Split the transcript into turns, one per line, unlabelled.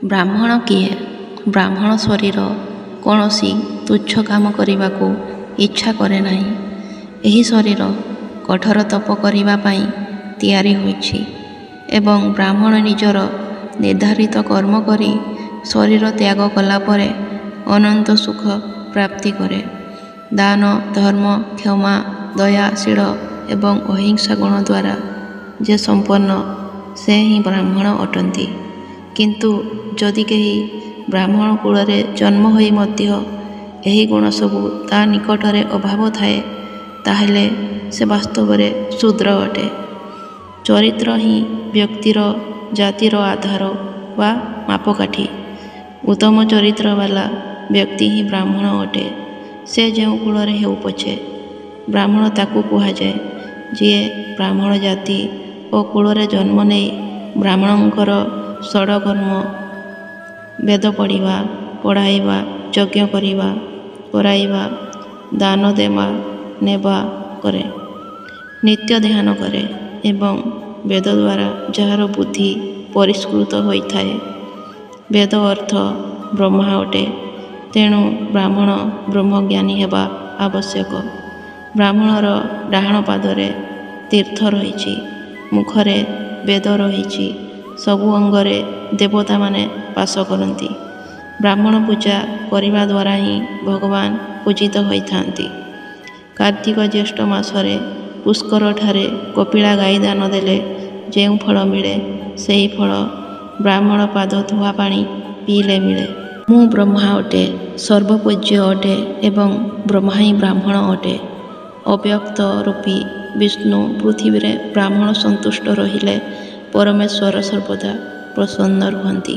ବ୍ରାହ୍ମଣ କିଏ? ବ୍ରାହ୍ମଣ ଶରୀର କୌଣସି ତୁଚ୍ଛ କାମ କରିବାକୁ ଇଚ୍ଛା କରେ ନାହିଁ। ଏହି ଶରୀର କଠୋର ତପ କରିବା ପାଇଁ ତିଆରି ହୋଇଛି ଏବଂ ବ୍ରାହ୍ମଣ ନିଜର ନିର୍ଦ୍ଧାରିତ କର୍ମ କରି ଶରୀର ତ୍ୟାଗ କଲା ପରେ ଅନନ୍ତ ସୁଖ ପ୍ରାପ୍ତି କରେ। ଦାନ, ଧର୍ମ, କ୍ଷମା, ଦୟାଶୀଳ ଏବଂ ଅହିଂସା ଗୁଣ ଦ୍ୱାରା ଯେ ସମ୍ପନ୍ନ ସେ ହିଁ ବ୍ରାହ୍ମଣ ଅଟନ୍ତି। କିନ୍ତୁ ଯଦି କେହି ବ୍ରାହ୍ମଣ କୁଳରେ ଜନ୍ମ ହୋଇ ମଧ୍ୟ ଏହି ଗୁଣ ସବୁ ତା ନିକଟରେ ଅଭାବ ଥାଏ, ତାହେଲେ ସେ ବାସ୍ତବରେ ଶୂଦ୍ର ଅଟେ। ଚରିତ୍ର ହିଁ ବ୍ୟକ୍ତିର ଜାତିର ଆଧାର ବା ମାପକାଠି। ଉତ୍ତମ ଚରିତ୍ର ବାଲା ବ୍ୟକ୍ତି ହିଁ ବ୍ରାହ୍ମଣ ଅଟେ। ସେ ଯେଉଁ କୁଳରେ ହେଉ ପଛେ, ବ୍ରାହ୍ମଣ ତାକୁ କୁହାଯାଏ। ଯିଏ ବ୍ରାହ୍ମଣ ଜାତି ଓ କୁଳରେ ଜନ୍ମ ନେଇ ବ୍ରାହ୍ମଣଙ୍କର ଷଡ଼କର୍ମ ବେଦ ପଢ଼ିବା, ପଢ଼ାଇବା, ଯଜ୍ଞ କରିବା, କରାଇବା, ଦାନ ଦେବା ନେବା କରେ, ନିତ୍ୟ ଧ୍ୟାନ କରେ ଏବଂ ବେଦ ଦ୍ୱାରା ଯାହାର ବୁଦ୍ଧି ପରିଷ୍କୃତ ହୋଇଥାଏ। ବେଦ ଅର୍ଥ ବ୍ରହ୍ମା ଅଟେ। ତେଣୁ ବ୍ରାହ୍ମଣ ବ୍ରହ୍ମଜ୍ଞାନୀ ହେବା ଆବଶ୍ୟକ। ବ୍ରାହ୍ମଣର ଡାହାଣ ପାଦରେ ତୀର୍ଥ ରହିଛି, ମୁଖରେ ବେଦ ରହିଛି, ସବୁ ଅଙ୍ଗରେ ଦେବତାମାନେ ବାସ କରନ୍ତି। ବ୍ରାହ୍ମଣ ପୂଜା କରିବା ଦ୍ୱାରା ହିଁ ଭଗବାନ ପୂଜିତ ହୋଇଥାନ୍ତି। କାର୍ତ୍ତିକ ଜ୍ୟେଷ୍ଠ ମାସରେ ପୁଷ୍କରଠାରେ କପିଳା ଗାଈ ଦାନ ଦେଲେ ଯେଉଁ ଫଳ ମିଳେ, ସେହି ଫଳ ବ୍ରାହ୍ମଣ ପାଦ ଧୁଆ ପାଣି ପିଇଲେ ମିଳେ। ମୁଁ ବ୍ରହ୍ମା ଅଟେ, ସର୍ବପୂଜ୍ୟ ଅଟେ ଏବଂ ବ୍ରହ୍ମା ହିଁ ବ୍ରାହ୍ମଣ ଅଟେ। ଅବ୍ୟକ୍ତ ରୂପୀ ବିଷ୍ଣୁ ପୃଥିବୀରେ ବ୍ରାହ୍ମଣ ସନ୍ତୁଷ୍ଟ ରହିଲେ ପରମେଶ୍ୱର ସର୍ବଦା ପ୍ରସନ୍ନ ରୁହନ୍ତି।